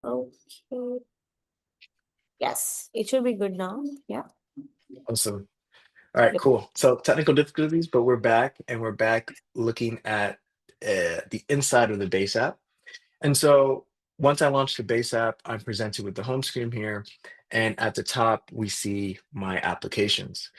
Okay. Yes, it should be good now. Yeah. Awesome. All right, Yep. cool. So technical difficulties, but we're back and we're back looking at the inside of the base app. And so once I launch the base app, I'm presented with the home screen here. And at the top, we see my applications.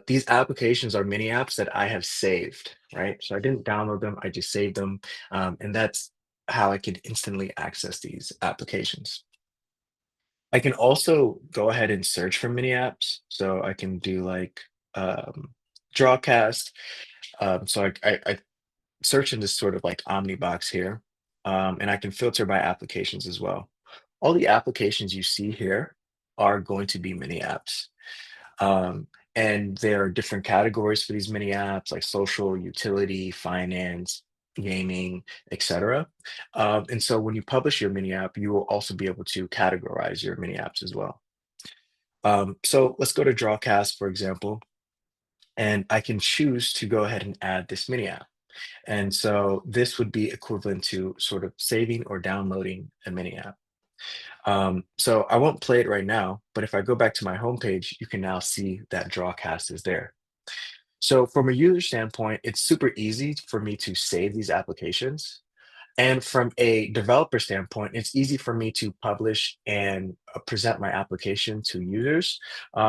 These applications are mini apps that I have saved, right? So I didn't download them, I just saved them. And that's how I could instantly access these applications. I can also go ahead and search for mini apps. So I can do like Drawcast. So I search in this sort of like Omnibox here, and I can filter by applications as well. All the applications you see here are going to be mini apps. Um, and there are different categories for these mini apps like social, utility, finance, gaming, etc. And so when you publish your mini app, you will also be able to categorize your mini apps as well. So let's go to Drawcast, for example, and I can choose to go ahead and add this mini app. And so this would be equivalent to sort of saving or downloading a mini app. So I won't play it right now, but if I go back to my homepage, you can now see that Drawcast is there. So from a user standpoint, it's super easy for me to save these applications. And from a developer standpoint, it's easy for me to publish and present my application to users.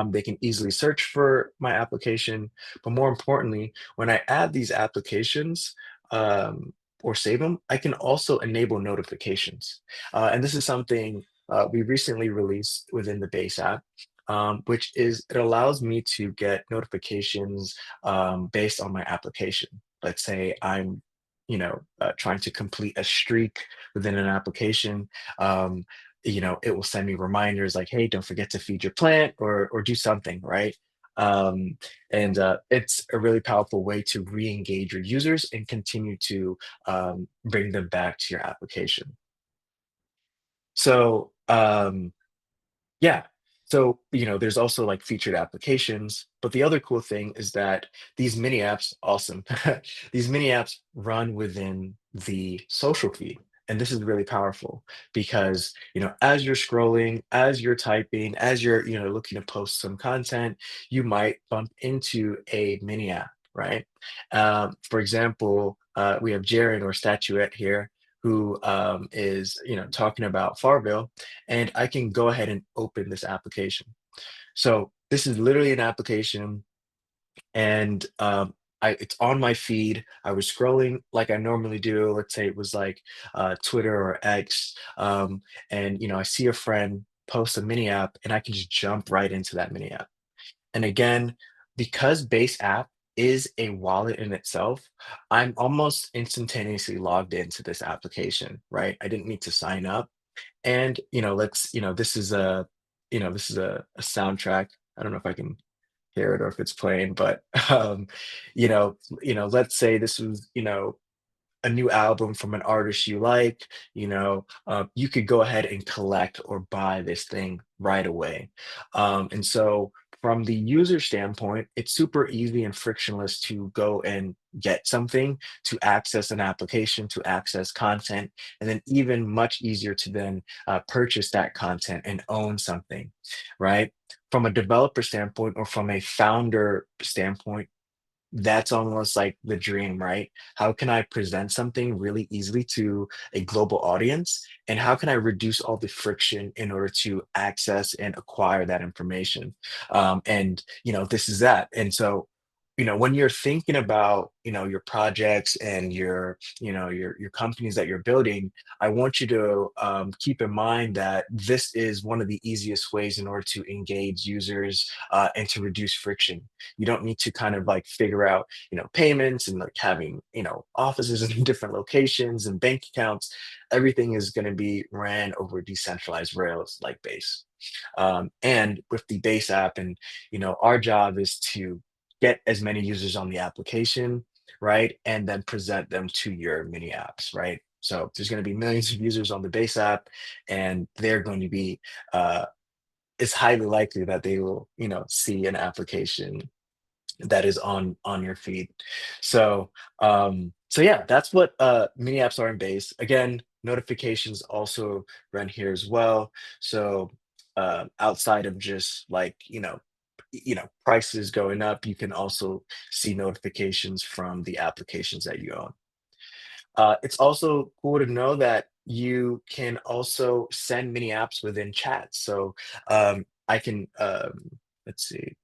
They can easily search for my application. But more importantly, when I add these applications or save them, I can also enable notifications. And this is something we recently released within the base app. Which is it allows me to get notifications based on my application. Let's say I'm trying to complete a streak within an application, it will send me reminders like, "Hey, don't forget to feed your plant," or do something, right? And it's a really powerful way to re-engage your users and continue to bring them back to your application. So, yeah. So, there's also like featured applications, but the other cool thing is that these mini apps, awesome. These mini apps run within the social feed. And this is really powerful because, as you're scrolling, as you're typing, as you're, looking to post some content, you might bump into a mini app, right? For example, we have Jaren or Statuette here who is, talking about Farville, and I can go ahead and open this application. So this is literally an application, and it's on my feed. I was scrolling like I normally do. Let's say it was like Twitter or X, and I see a friend post a mini app, and I can just jump right into that mini app. And again, because Base App is a wallet in itself, I'm almost instantaneously logged into this application, right? I didn't need to sign up. And, this is a soundtrack. I don't know if I can hear it or if it's playing, but let's say this was, a new album from an artist you like, you could go ahead and collect or buy this thing right away. And so, from the user standpoint, it's super easy and frictionless to go and get something, to access an application, to access content, and then even much easier to then purchase that content and own something, right? From a developer standpoint or from a founder standpoint, that's almost like the dream, right? How can I present something really easily to a global audience? And how can I reduce all the friction in order to access and acquire that information? And this is that. And so, when you're thinking about, your projects and your companies that you're building, I want you to keep in mind that this is one of the easiest ways in order to engage users and to reduce friction. You don't need to kind of like figure out, payments and like having, offices in different locations and bank accounts. Everything is going to be ran over decentralized rails like Base. And with the Base app, and our job is to get as many users on the application, right, and then present them to your mini apps, right. So there's going to be millions of users on the Base app, and they're going to be it's highly likely that they will, see an application that is on your feed. So yeah, that's what mini apps are in Base. Again, notifications also run here as well. So outside of just like prices going up, you can also see notifications from the applications that you own. It's also cool to know that you can also send mini apps within chats. So I can let's see,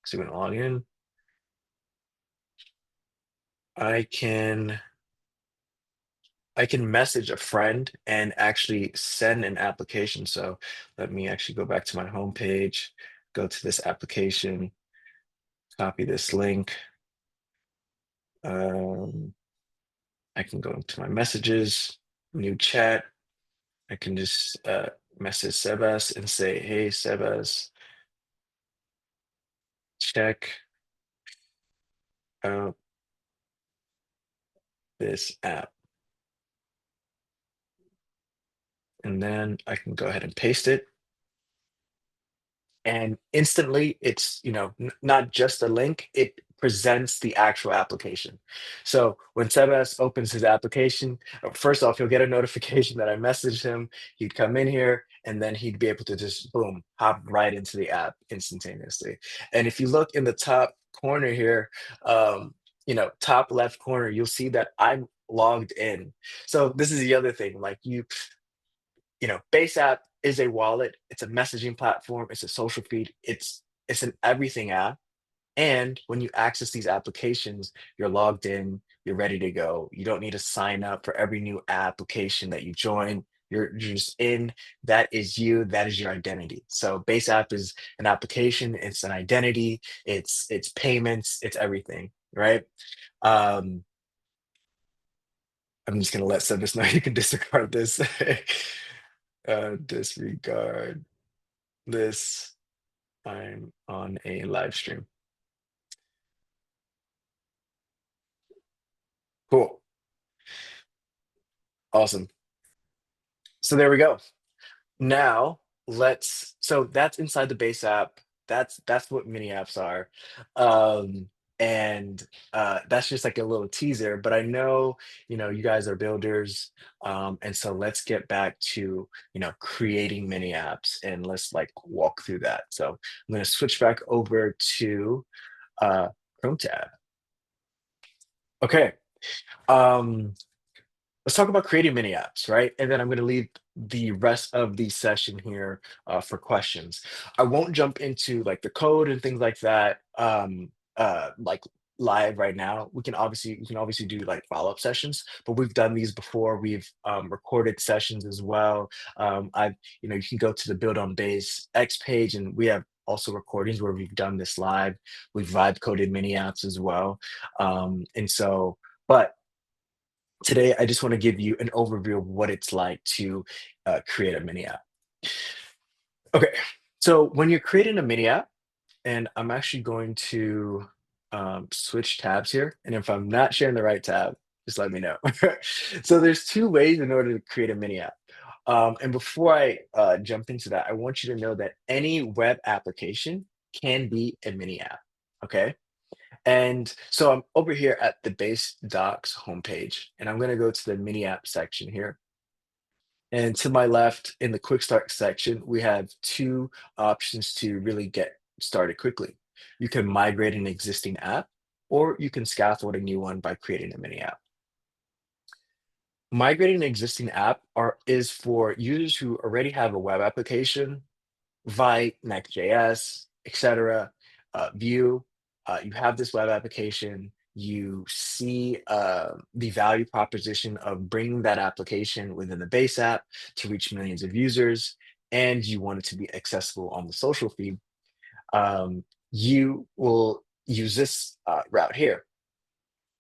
so we can log in. I can I can message a friend and actually send an application. So let me actually go back to my home page, go to this application, copy this link. Um, I can go into my messages, new chat. I can just message Sebas and say, "Hey, Sebas, check out this app." And then I can go ahead and paste it. And instantly it's not just a link, it presents the actual application. So when Sebas opens his application, first off, he'll get a notification that I messaged him. He'd come in here and then he'd be able to just boom, hop right into the app instantaneously. And if you look in the top corner here, top left corner, you'll see that I'm logged in. So this is the other thing, like Base App is a wallet, it's a messaging platform, it's a social feed, it's an everything app. And when you access these applications, you're logged in, you're ready to go. You don't need to sign up for every new application that you join. You're just in. That is you. That is your identity. So Base App is an application. It's an identity. It's payments. It's everything. Right. Um, I'm just gonna let Sebas know you can disregard this. Disregard this. I'm on a live stream. Cool. Awesome. So there we go. Now so that's inside the base app. That's what mini apps are. Um, and that's just like a little teaser, but I know, you guys are builders. And so let's get back to, creating mini apps and let's like walk through that. So I'm going to switch back over to uh, Chrome tab. Okay. Um, let's talk about creating mini apps, right? And then I'm going to leave the rest of the session here for questions. I won't jump into like the code and things like that, like live right now. We can obviously do like follow-up sessions, but we've done these before. We've recorded sessions as well. You can go to the Build on Base X page, and we have also recordings where we've done this live. We've vibe coded mini apps as well, and so. But today, I just want to give you an overview of what it's like to create a mini app. Okay, so when you're creating a mini app, and I'm actually going to switch tabs here, and if I'm not sharing the right tab, just let me know. So there's two ways in order to create a mini app. And before I jump into that, I want you to know that any web application can be a mini app. Okay. And so I'm over here at the Base Docs homepage, and I'm going to go to the mini app section here. And to my left in the quick start section, we have two options to really get started quickly. You can migrate an existing app, or you can scaffold a new one by creating a mini app. Migrating an existing app is for users who already have a web application, Vite, Next.js, etc. Vue. You have this web application. You see the value proposition of bringing that application within the base app to reach millions of users, and you want it to be accessible on the social feed. You will use this route here.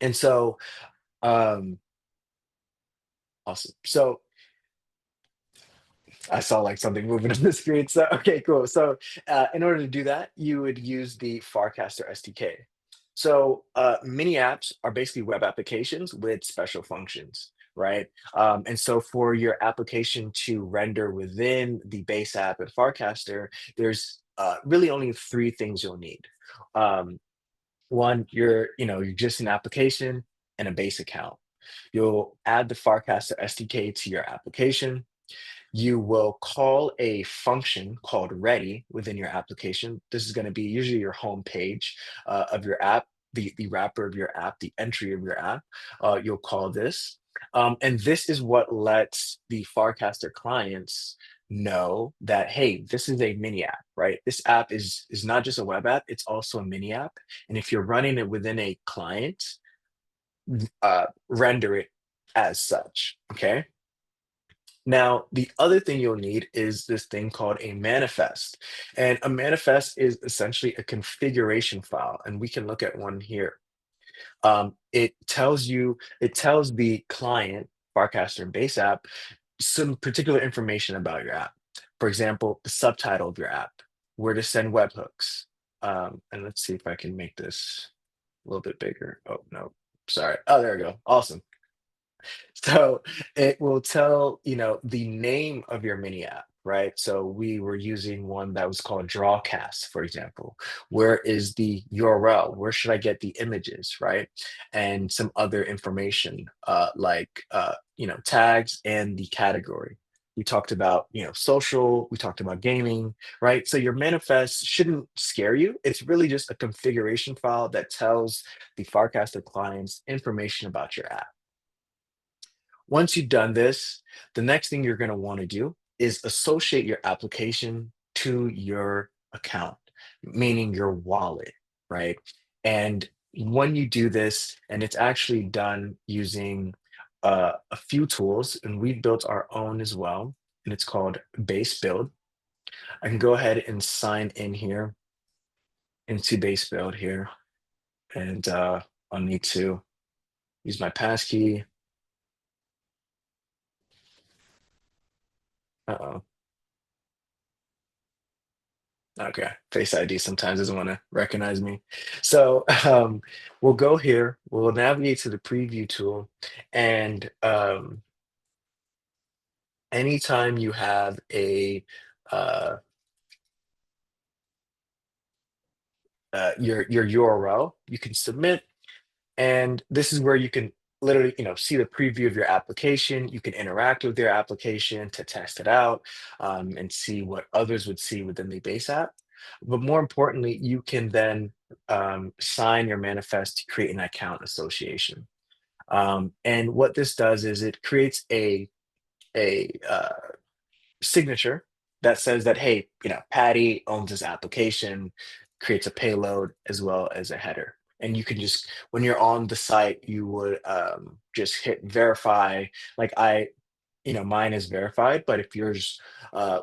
And so, um, awesome. So I saw like something moving on the screen. So okay, cool. So in order to do that, you would use the Farcaster SDK. So mini apps are basically web applications with special functions, right? And so for your application to render within the base app and Farcaster, there's really only three things you'll need. Um, one, you're just an application and a base account. You'll add the Farcaster SDK to your application. You will call a function called ready within your application. This is going to be usually your home page of your app, the wrapper of your app, the entry of your app. You'll call this. And this is what lets the Farcaster clients know that, hey, this is a mini app, right? This app is not just a web app, it's also a mini app. And if you're running it within a client, render it as such. Okay. Now, the other thing you'll need is this thing called a manifest. And a manifest is essentially a configuration file. And we can look at one here. It tells the client, Farcaster and Base app, some particular information about your app. For example, the subtitle of your app, where to send webhooks. And let's see if I can make this a little bit bigger. Oh, no, sorry. Oh, there we go. Awesome. So it will tell, the name of your mini app, right? So we were using one that was called Drawcast, for example. Where is the URL? Where should I get the images, right? And some other information, like tags and the category. We talked about, social, we talked about gaming, right? So your manifest shouldn't scare you. It's really just a configuration file that tells the Farcaster clients information about your app. Once you've done this, the next thing you're going to want to do is associate your application to your account, meaning your wallet, right? And when you do this, and it's actually done using a few tools, and we've built our own as well, and it's called Base Build. I can go ahead and sign in here into Base Build here, and I'll need to use my passkey. Uh-oh. Okay, Face ID sometimes doesn't want to recognize me. So we'll go here, we'll navigate to the preview tool, and anytime you have uh, your URL, you can submit, and this is where you can literally, see the preview of your application. You can interact with your application to test it out, and see what others would see within the base app. But more importantly, you can then sign your manifest to create an account association. And what this does is it creates a signature that says that, hey, Patty owns this application, creates a payload as well as a header. And you can just, when you're on the site, you would just hit verify. Like mine is verified, but if yours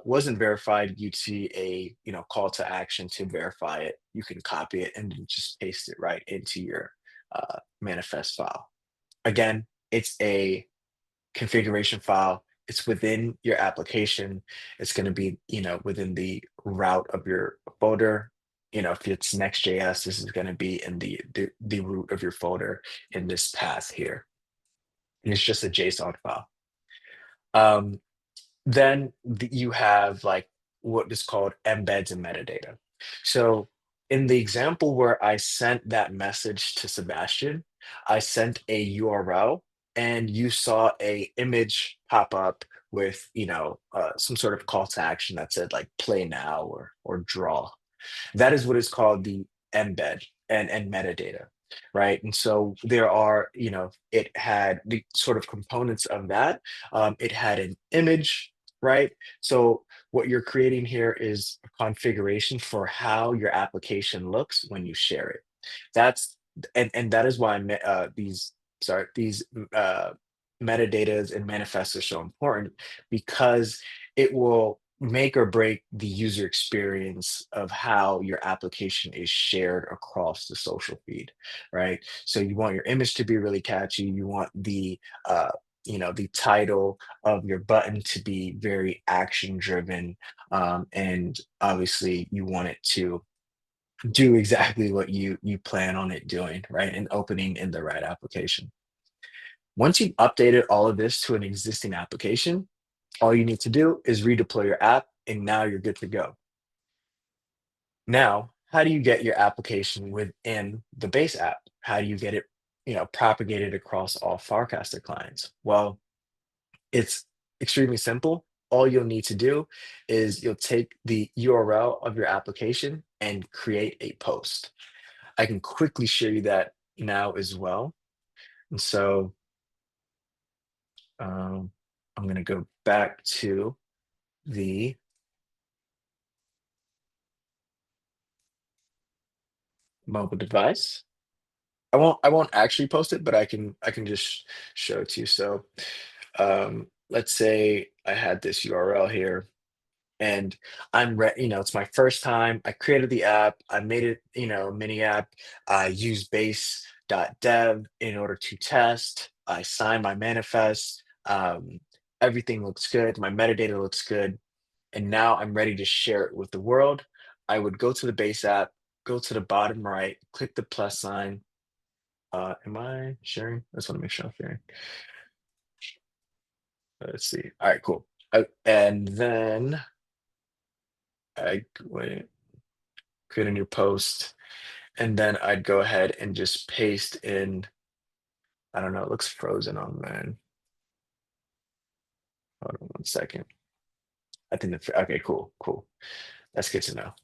wasn't verified, you'd see a, call to action to verify it. You can copy it and then just paste it right into your manifest file. Again, it's a configuration file. It's within your application. It's going to be, within the route of your folder. If it's Next.js, this is going to be in the root of your folder in this path here. And it's just a JSON file. Um, then you have like what is called embeds and metadata. So in the example where I sent that message to Sebastian, I sent a URL and you saw a image pop up with some sort of call to action that said like play now or draw. That is what is called the embed and metadata, right? And so there are, it had the sort of components of that. It had an image, right? So what you're creating here is a configuration for how your application looks when you share it. That's and that is why these metadatas and manifests are so important, because it will make or break the user experience of how your application is shared across the social feed, right? So you want your image to be really catchy. You want the title of your button to be very action driven, and obviously you want it to do exactly what you plan on it doing, right? And opening in the right application. Once you've updated all of this to an existing application, all you need to do is redeploy your app, and now you're good to go. Now, how do you get your application within the base app? How do you get it propagated across all Farcaster clients? Well, it's extremely simple. All you'll need to do is you'll take the URL of your application and create a post. I can quickly show you that now as well. And so um, I'm going to go back to the mobile device. I won't actually post it, but I can just show it to you. So let's say I had this URL here and it's my first time. I created the app, I made it, a mini app. I used base.dev in order to test. I signed my manifest. Everything looks good, my metadata looks good, and now I'm ready to share it with the world. I would go to the base app, go to the bottom right, click the plus sign. Am I sharing? I just want to make sure I'm sharing. Let's see. All right, cool. And then I wait, create a new post, and then I'd go ahead and just paste in. I don't know. It looks frozen on mine. Hold on one second. I think okay, cool, cool. That's good to know.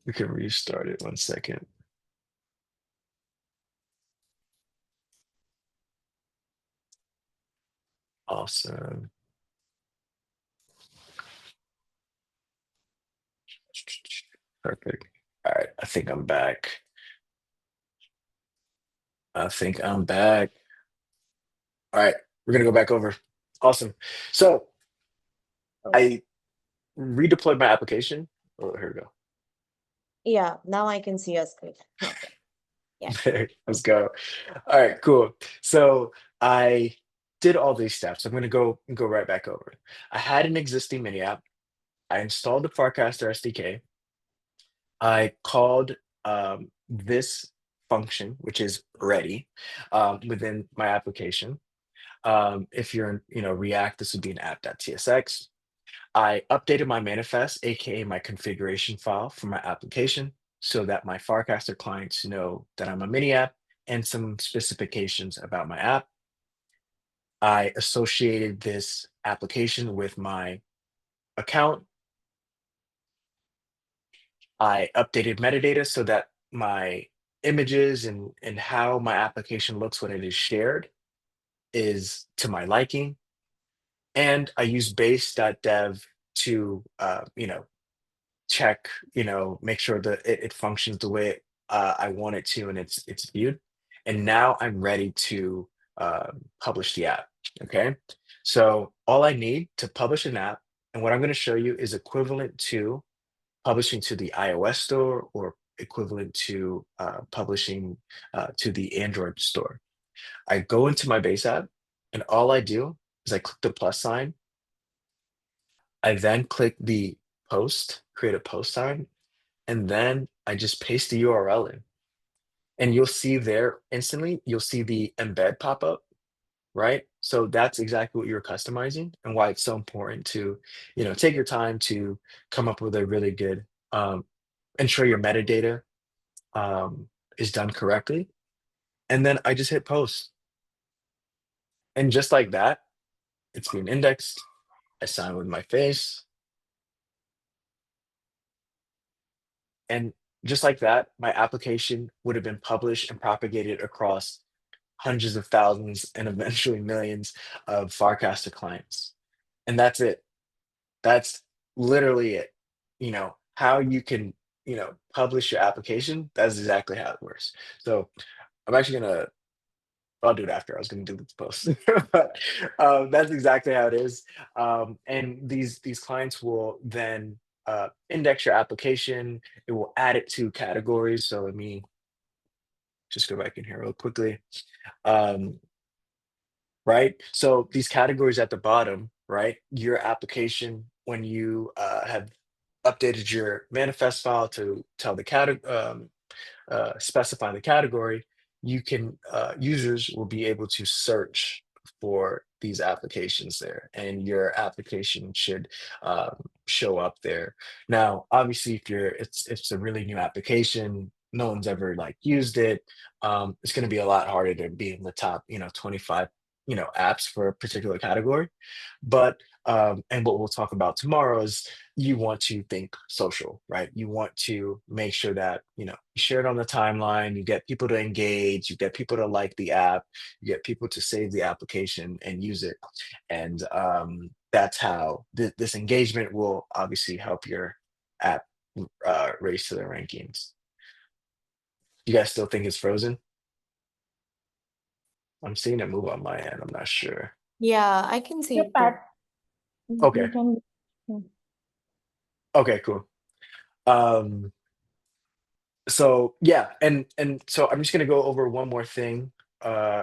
We can restart it 1 second. Awesome. Perfect. All right, I think I'm back. I think I'm back. All right, we're gonna go back over. Awesome. So I redeployed my application. Oh, here we go. Yeah, now I can see your screen. Okay. Yeah. Let's go. All right, cool. So I did all these steps. I'm gonna go right back over. I had an existing mini app. I installed the Farcaster SDK. I called this function, which is ready, within my application. If you're in, React, this would be an app.tsx. I updated my manifest, aka my configuration file for my application, so that my Farcaster clients know that I'm a mini app and some specifications about my app. I associated this application with my account. I updated metadata so that my images and how my application looks when it is shared is to my liking. And I use base.dev to, check, make sure that it functions the way I want it to, and it's viewed. And now I'm ready to publish the app. Okay, so all I need to publish an app, and what I'm going to show you is equivalent to publishing to the iOS store or equivalent to publishing to the Android store. I go into my base app, and all I do is I click the plus sign. I then click the post, create a post sign, and then I just paste the URL in. And you'll see there instantly, you'll see the embed pop up, right? So that's exactly what you're customizing and why it's so important to, take your time to come up with a really good, ensure your metadata um, is done correctly. And then I just hit post. And just like that, it's being indexed. I sign with my face. And just like that, my application would have been published and propagated across hundreds of thousands and eventually millions of Farcaster clients. And that's it. That's literally it. How you can, publish your application, that's exactly how it works. So I'm actually gonna I'll do it after. I was gonna do this post. But that's exactly how it is. And these clients will then index your application. It will add it to categories. So let me just go back in here real quickly. Um, right? So these categories at the bottom, right? Your application, when you have updated your manifest file to tell the specify the category, you can users will be able to search for these applications there, and your application should show up there. Now, obviously, if it's a really new application, no one's ever like used it. It's going to be a lot harder to be in the top, 25, apps for a particular category. But and what we'll talk about tomorrow is you want to think social, right? You want to make sure that, you share it on the timeline, you get people to engage, you get people to like the app, you get people to save the application and use it. And that's how this engagement will obviously help your app race to the rankings. You guys still think it's frozen? I'm seeing it move on my end. I'm not sure. Yeah, I can see Your it too. pat, Okay. you can. Hmm. Okay, cool. Um, so yeah, and so I'm just gonna go over one more thing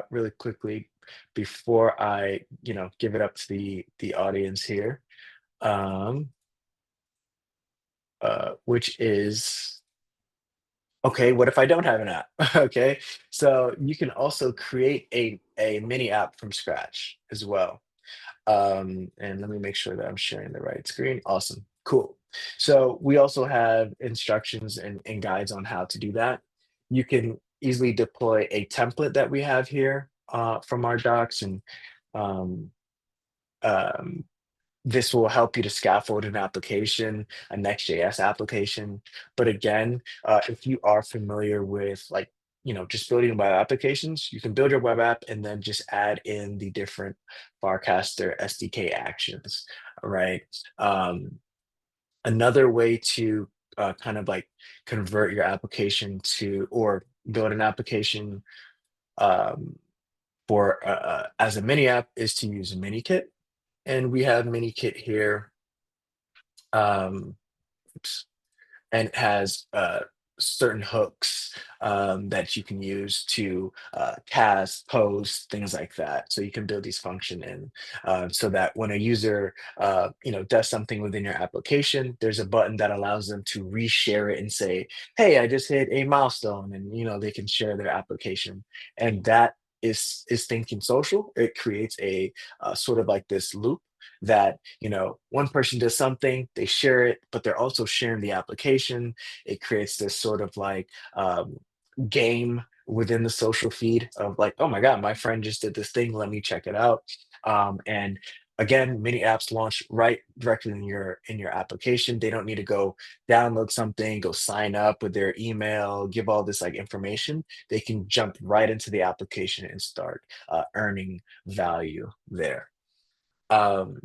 really quickly before I, give it up to the audience here. Um, which is okay, what if I don't have an app? Okay. So you can also create a mini app from scratch as well. And let me make sure that I'm sharing the right screen. Awesome. Cool. So we also have instructions and guides on how to do that. You can easily deploy a template that we have here from our docs, and um, um, this will help you to scaffold an application, a Next.js application. But again, if you are familiar with like, just building web applications, you can build your web app and then just add in the different Farcaster SDK actions, right? Um, Another way to kind of like convert your application to or build an application um, for as a mini app is to use MiniKit. And we have MiniKit here. Um, oops, and it has certain hooks that you can use to cast, post, things like that. So you can build these function in so that when a user does something within your application, there's a button that allows them to reshare it and say, "Hey, I just hit a milestone," and they can share their application, and that is thinking social. It creates a sort of like this loop that one person does something, they share it, but they're also sharing the application. It creates this sort of like game within the social feed of like, oh my god, my friend just did this thing, let me check it out. And again, many apps launch right directly in your application. They don't need to go download something, go sign up with their email, give all this like information. They can jump right into the application and start earning value there. um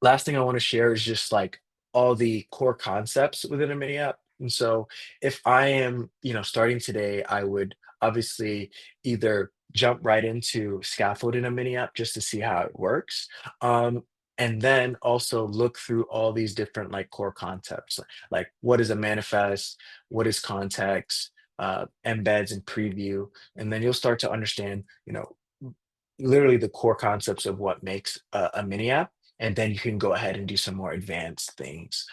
Last thing I want to share is just like all the core concepts within a mini app. And so if I am, starting today, I would obviously either jump right into scaffolding a mini app just to see how it works. Um, and then also look through all these different like core concepts, like what is a manifest, what is context, embeds and preview. And then you'll start to understand, literally the core concepts of what makes a mini app, and then you can go ahead and do some more advanced things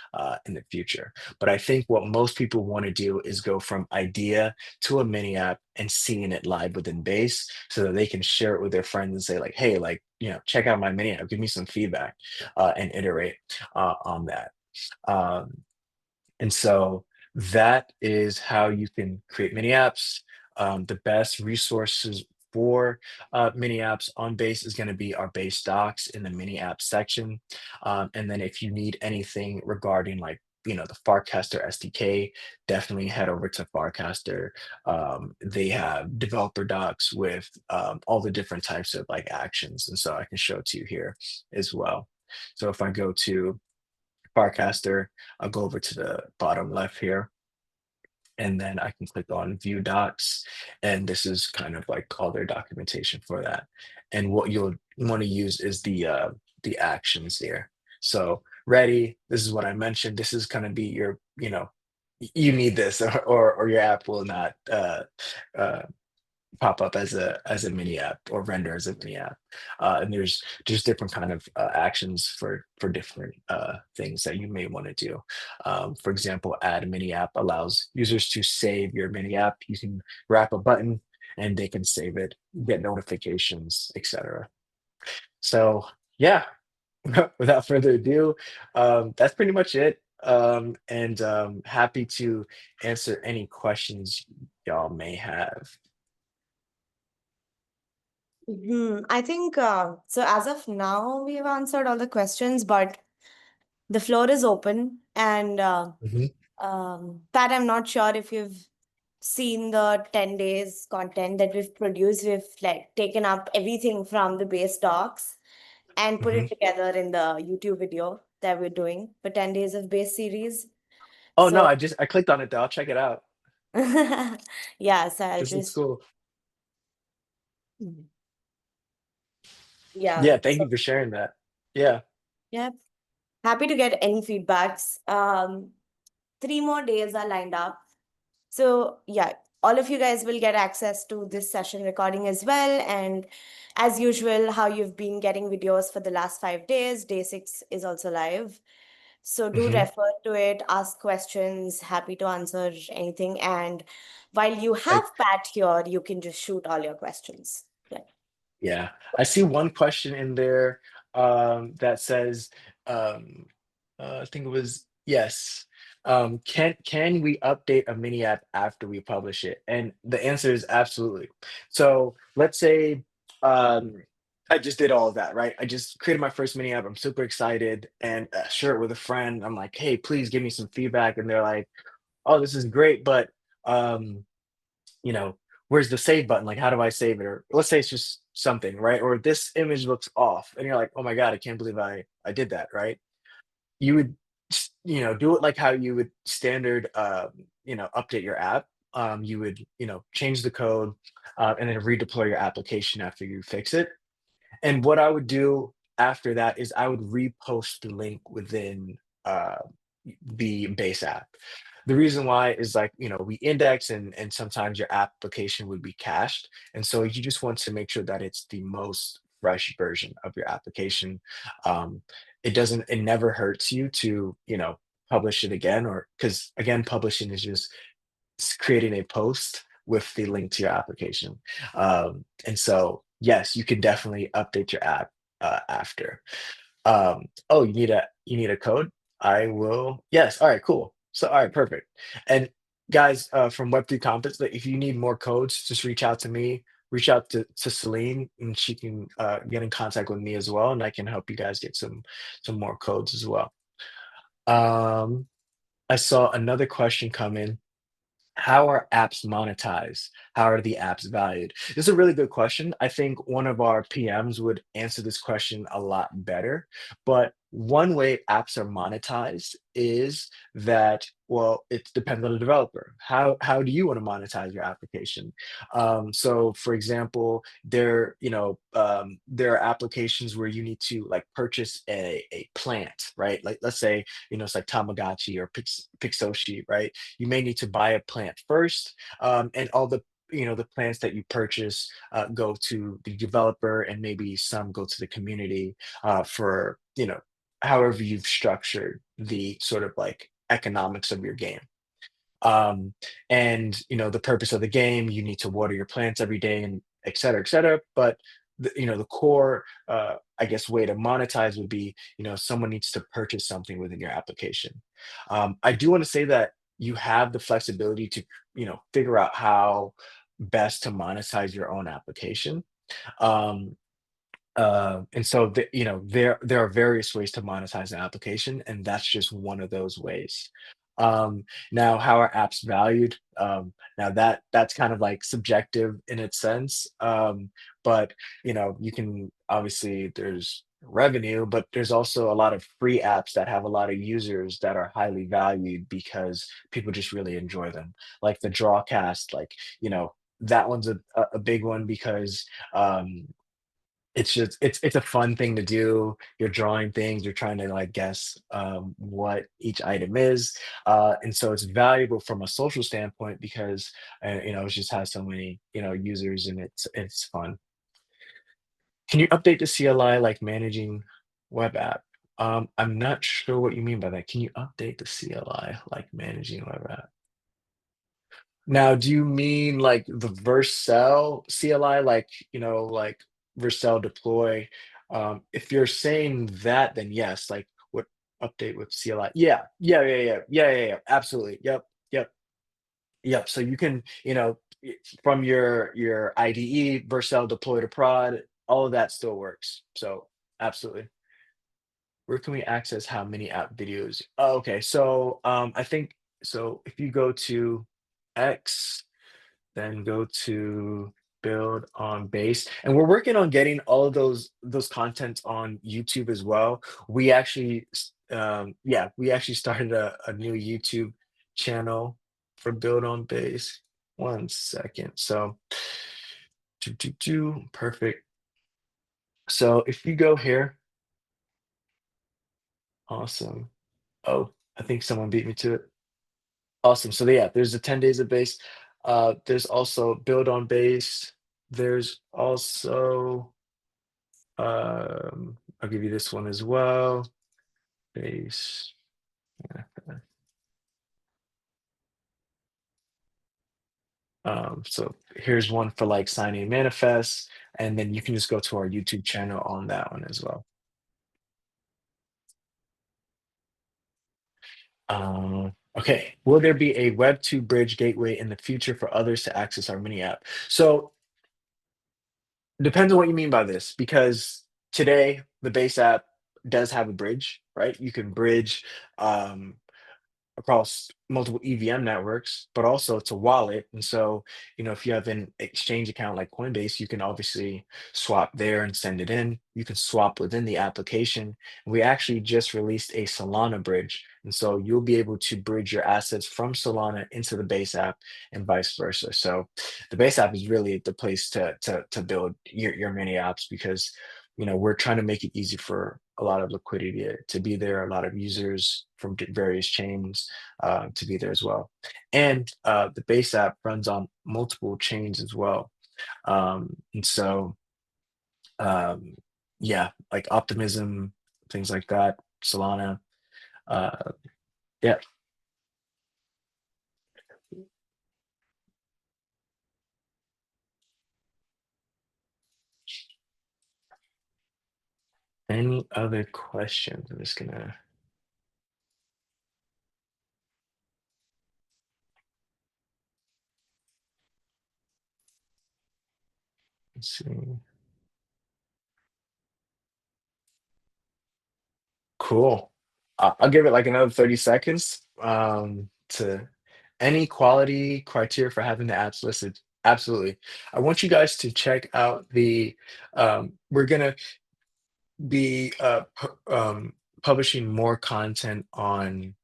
in the future. But I think what most people want to do is go from idea to a mini app and seeing it live within Base so that they can share it with their friends and say like, hey, like, check out my mini app, give me some feedback, and iterate on that. Um, and so that is how you can create mini apps. The best resources for mini apps on Base is going to be our Base docs in the mini app section. And then if you need anything regarding like, the Farcaster SDK, definitely head over to Farcaster. They have developer docs with all the different types of like actions. And so I can show it to you here as well. So if I go to Farcaster, I'll go over to the bottom left here, and then I can click on View Docs, and this is kind of like all their documentation for that. And what you'll want to use is the actions here. So ready, this is what I mentioned. This is going to be your, you need this, or your app will not uh, pop up as a mini app or render as a mini app. And there's just different kind of actions for different things that you may want to do. For example, add a mini app allows users to save your mini app. You can wrap a button and they can save it, get notifications, etc. So yeah, without further ado, that's pretty much it. and happy to answer any questions y'all may have. I think so. As of now, we've answered all the questions, but the floor is open. And Mhm. Pat, I'm not sure if you've seen the 10 days content that we've produced. We've like taken up everything from the base docs and put Mhm. it together in the YouTube video that we're doing for 10 days of base series. Oh no, So I clicked on it though. I'll check it out. yeah, so I'll This looks just cool. yeah. Yeah, thank So you for sharing that. Yeah. yeah, happy to get any feedbacks. 3 more days are lined up. So yeah, all of you guys will get access to this session recording as well. And as usual, how you've been getting videos for the last 5 days, day 6 is also live. So do Mhm. refer to it, ask questions, happy to answer anything. And while you I have Pat here, you can just shoot all your questions. Yeah. Yeah, I see one question in there that says, um, I think it was yes. Can we update a mini app after we publish it? And the answer is absolutely. So let's say um, I just did all of that, right? I just created my first mini app. I'm super excited and share it with a friend. I'm like, hey, please give me some feedback, and they're like, oh, this is great, but um, you know, where's the save button? Like, how do I save it? Or let's say it's just something, right? Or this image looks off, and you're like, oh my god, I can't believe I did that, right? You would, do it like how you would standard, update your app. You would, change the code, and then redeploy your application after you fix it. And what I would do after that is I would repost the link within uh, the base app. The reason why is like, we index and sometimes your application would be cached. And so you just want to make sure that it's the most fresh version of your application. Um, it never hurts you to, publish it again, or because again, publishing is just creating a post with the link to your application. And so, yes, you can definitely update your app after. Oh, you need a code? I will. Yes. All right. Cool. So, all right. Perfect. And guys, from Web3 Compass, like, if you need more codes, just reach out to me. Reach out to Celine, and she can get in contact with me as well, and I can help you guys get some more codes as well. Um, I saw another question come in. How are apps monetized? How are the apps valued? This is a really good question. I think one of our PMs would answer this question a lot better. But one way apps are monetized is that, well, it depends on the developer. How do you want to monetize your application? So, for example, there are applications where you need to like purchase a plant, right? Like let's say, it's like Tamagotchi or Pixoshi, right? You may need to buy a plant first, and all the plants that you purchase go to the developer, and maybe some go to the community for however you've structured the sort of like economics of your game. And the purpose of the game, you need to water your plants every day, and et cetera. But the core, I guess, way to monetize would be, someone needs to purchase something within your application. I do want to say that you have the flexibility to, figure out how best to monetize your own application. Um, and so there are various ways to monetize an application, and that's just one of those ways. Now, how are apps valued? Now that's kind of like subjective in its sense, but you can obviously there's revenue, but there's also a lot of free apps that have a lot of users that are highly valued because people just really enjoy them, like the Drawcast, like that one's a big one because it's a fun thing to do. You're drawing things, you're trying to, like, guess, what each item is, and so it's valuable from a social standpoint because, it just has so many, users, and it's fun. Can you update the CLI like managing web app? I'm not sure what you mean by that. Can you update the CLI like managing web app? Now, do you mean like the Vercel CLI, like, like Vercel deploy? If you're saying that, then yes, like what? update with CLI. Yeah, yeah, yeah, yeah, yeah, yeah, yeah. Absolutely. Yep, yep, yep. So you can, from your IDE, Vercel deploy to prod, all of that still works. So absolutely. Where can we access how many app videos? Oh, okay. So I think so if you go to X, then go to build on base. And we're working on getting all of those contents on YouTube as well. We actually we actually started a new YouTube channel for build on base. One second. So perfect. So if you go here, awesome. Oh, I think someone beat me to it. Awesome. So yeah, there's the 10 days of base. There's also build on base. There's also I'll give you this one as well. Base. Yeah. So here's one for like signing manifests, and then you can just go to our YouTube channel on that one as well. Okay. Will there be a Web 2 bridge gateway in the future for others to access our mini app? So depends on what you mean by this, because today the base app does have a bridge, right? You can bridge um, across multiple EVM networks, but also it's a wallet. And so, if you have an exchange account like Coinbase, you can obviously swap there and send it in. You can swap within the application. We actually just released a Solana bridge. And so you'll be able to bridge your assets from Solana into the base app and vice versa. So the base app is really the place to build your mini apps because we're trying to make it easy for a lot of liquidity to be there, a lot of users from various chains to be there as well. And the base app runs on multiple chains as well. And so, um, yeah, like Optimism, things like that, Solana. Uh, yeah. Any other questions? I'm just gonna see. Cool. I'll give it like another 30 seconds to any quality criteria for having the apps listed. Absolutely. I want you guys to check out we're going to be publishing more content on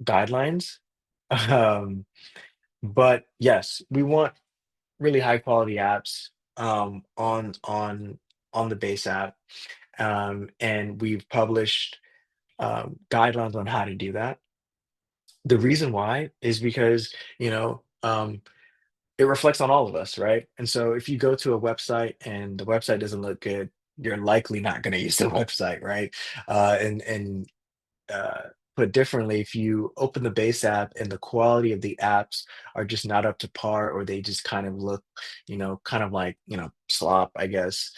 guidelines. Um, but yes, we want really high quality apps on the base app. And we've published guidelines on how to do that. The reason why is because, it reflects on all of us, right? And so if you go to a website and the website doesn't look good, you're likely not going to use the website, right? And uh, Put differently, if you open the base app and the quality of the apps are just not up to par, or they just kind of look, kind of like, slop, I guess,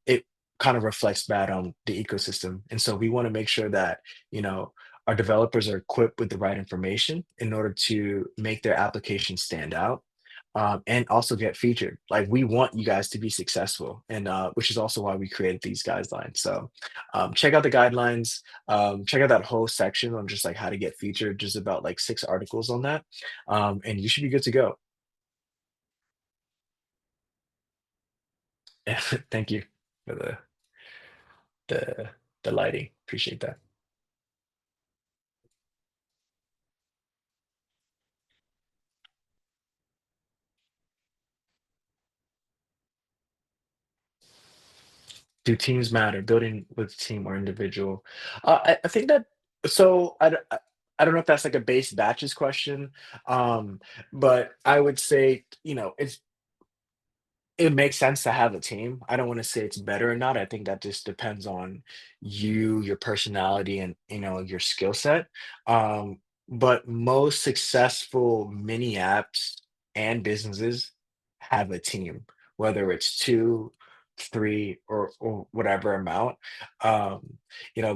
it kind of reflects bad on the ecosystem. And so we want to make sure that, you know, our developers are equipped with the right information in order to make their application stand out. And also get featured. Like we want you guys to be successful, and which is also why we created these guidelines. So check out the guidelines, check out that whole section on just like how to get featured, just about like 6 articles on that, and you should be good to go. Thank you for the the lighting. Appreciate that. Do teams matter? Building with team or individual? I think that so I don't know if that's like a base batches question, um, but I would say it makes sense to have a team. I don't want to say it's better or not. I think that just depends on you, your personality, and your skill set. But most successful mini apps and businesses have a team, whether it's two, three, or whatever amount. Um,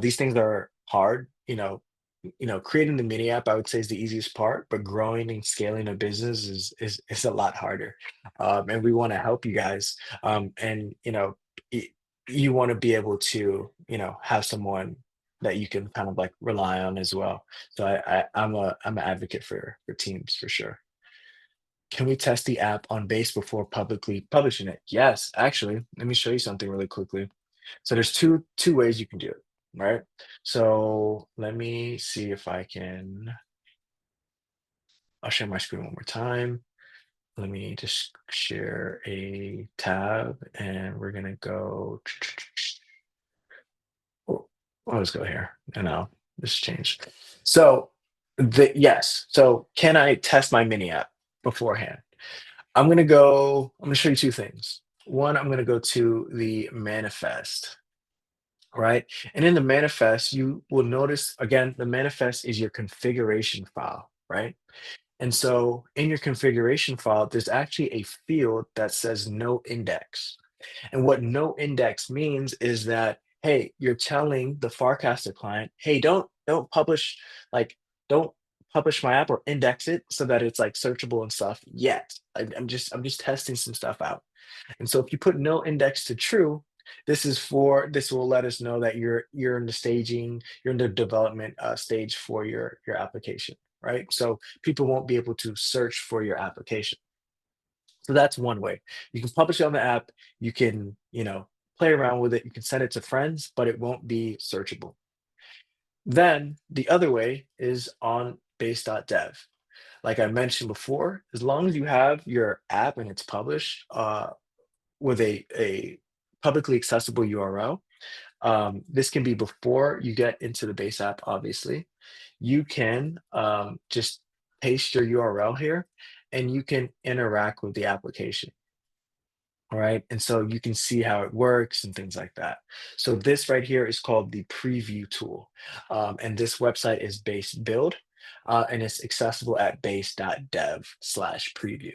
these things are hard. Creating the mini app, I would say, is the easiest part, but growing and scaling a business is a lot harder. And we want to help you guys. And y- you want to be able to have someone that you can kind of like rely on as well. So I'm an advocate for teams for sure. Can we test the app on base before publicly publishing it? Yes, actually, let me show you something really quickly. So there's two ways you can do it, right? So let me see if I can. I'll share my screen one more time. Let me just share a tab, and we're gonna go. Oh, let's go here. I know this changed. So yes. So can I test my mini app beforehand? I'm gonna show you two things. One, I'm gonna go to the manifest, right? And in the manifest, you will notice again, the manifest is your configuration file, right? And so in your configuration file, there's actually a field that says no index. And what no index means is that, hey, you're telling the Farcaster client, hey, don't publish, like, don't publish my app or index it so that it's like searchable and stuff yet. I'm just testing some stuff out. And so if you put no index to true, this will let us know that you're in the staging, you're in the development stage for your application, right? So people won't be able to search for your application. So that's one way. You can publish it on the app, you can, play around with it, you can send it to friends, but it won't be searchable. Then the other way is on base.dev. Like I mentioned before, as long as you have your app and it's published with a publicly accessible URL, this can be before you get into the base app, obviously. You can just paste your URL here and you can interact with the application. All right. And so you can see how it works and things like that. So this right here is called the preview tool. And this website is base build and it's accessible at base.dev/preview.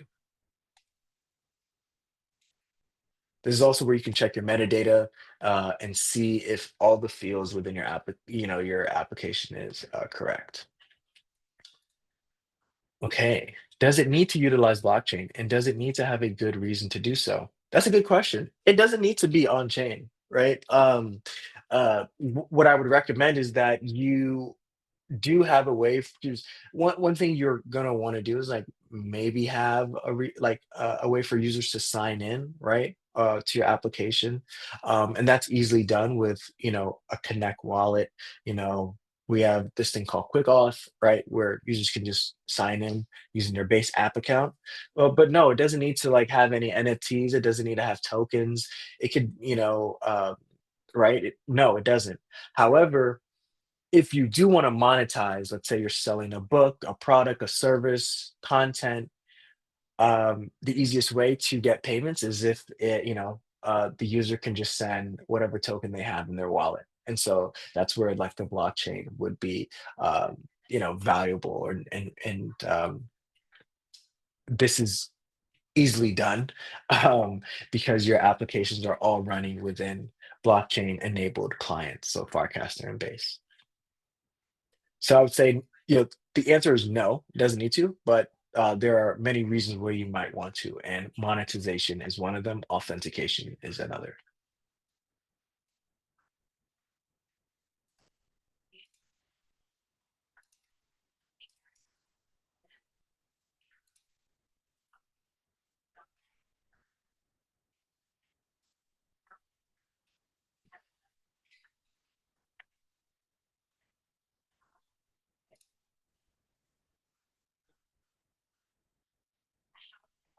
This is also where you can check your metadata and see if all the fields within your application is correct. Okay. Does it need to utilize blockchain and does it need to have a good reason to do so? That's a good question. It doesn't need to be on chain, right? What I would recommend is that you do have a way because one thing you're gonna want to do is like maybe have a way for users to sign in, right, to your application, and that's easily done with a Connect wallet. You know, we have this thing called Quick Auth, right, where users can just sign in using their base app account. Well, but no, it doesn't need to like have any NFTs. It doesn't need to have tokens. It could, right? No, it doesn't. However, if you do want to monetize, let's say you're selling a book, a product, a service, content, the easiest way to get payments is if the user can just send whatever token they have in their wallet. And so that's where like the blockchain would be, valuable, and this is easily done um, because your applications are all running within blockchain enabled clients, so Farcaster and Base. So I would say, the answer is no, it doesn't need to, but there are many reasons where you might want to, and monetization is one of them. Authentication is another.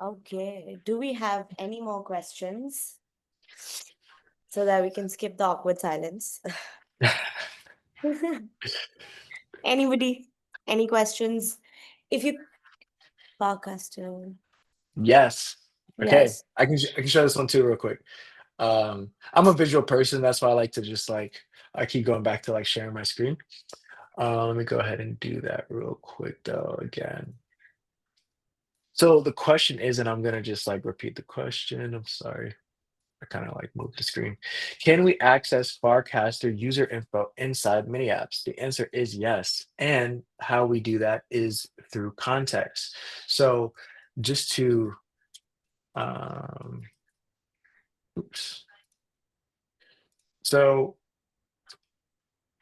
Okay. Do we have any more questions so that we can skip the awkward silence? Anybody? Any questions? If you podcaster, Yes. Okay. yes. I can show this one too real quick. I'm a visual person. That's why I like to just like I keep going back to like sharing my screen. Let me go ahead and do that real quick though again. So the question is, and I'm gonna just like repeat the question. I'm sorry. I kind of like moved the screen. Can we access Farcaster user info inside mini apps? The answer is yes. And how we do that is through context. So just to, um, oops. So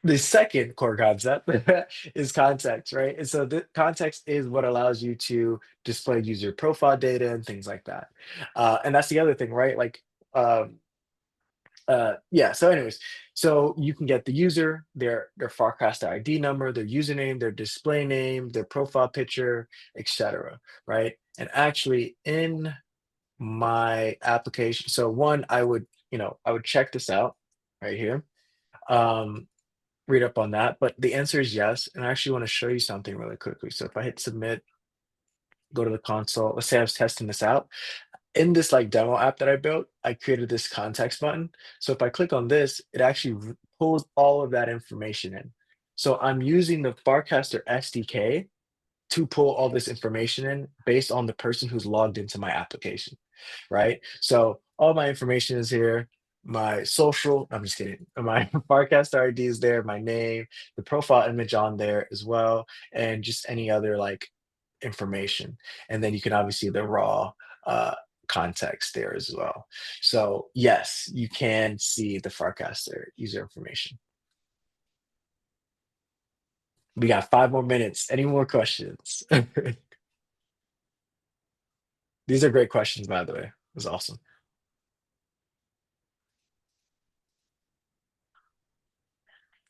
the second core concept is context, right? And so the context is what allows you to display user profile data and things like that. And that's the other thing, right? Like, um, yeah, so anyways, so you can get the user, their Farcaster ID number, their username, their display name, their profile picture, etc. Right? And actually in my application, so one, I would check this out right here. Um, read up on that, but the answer is yes. And I actually want to show you something really quickly. So if I hit submit, go to the console, let's say I was testing this out. In this like demo app that I built, I created this context button. So if I click on this, it actually pulls all of that information in. So I'm using the Farcaster SDK to pull all this information in based on the person who's logged into my application, right? So all my information is here. My social, I'm just kidding. My Farcaster ID is there, my name, the profile image on there as well, and just any other like information. And then you can obviously the raw uh, context there as well. So yes, you can see the Farcaster user information. We got 5 more minutes. Any more questions? These are great questions, by the way. It was awesome.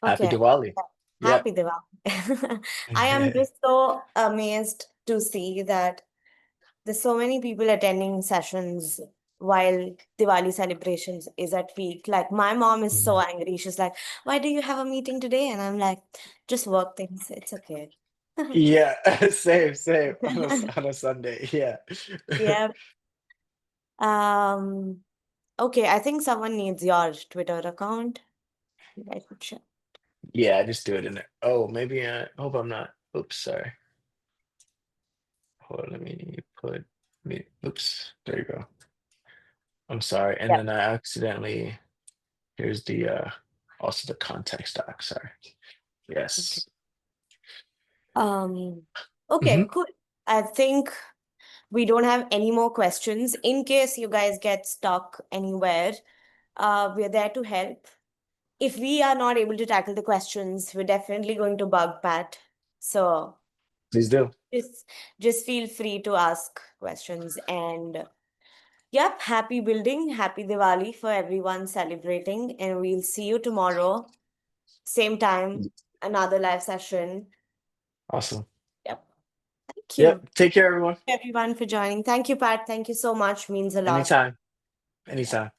Happy Okay. Diwali. Yep. Happy Diwali. I am just so amazed to see that there's so many people attending sessions while Diwali celebrations is at peak. Like my mom is so Mhm. angry. She's like, "Why do you have a meeting today?" And I'm like, "Just work things. It's okay." Yeah, same on a Sunday. Yeah. Yeah. Um, okay, I think someone needs your Twitter account. I should share. Yeah, just do it in there. Oh, maybe I hope I'm not. Oops, sorry. Hold on, let me put me. Oops, there you go. I'm sorry. And Yeah. then I accidentally here's the also the context doc. Sorry. Okay. Yes. Um, okay, Hmm. cool. I think we don't have any more questions. In case you guys get stuck anywhere, we're there to help. If we are not able to tackle the questions, we're definitely going to bug Pat. So Please do. just just feel free to ask questions. And yep, happy building, happy Diwali for everyone celebrating. And we'll see you tomorrow, same time, another live session. Awesome. Yep. Thank you. Yep. Take care, everyone. Everyone for joining. Thank you, Pat. Thank you so much. Means a lot. Anytime. Anytime.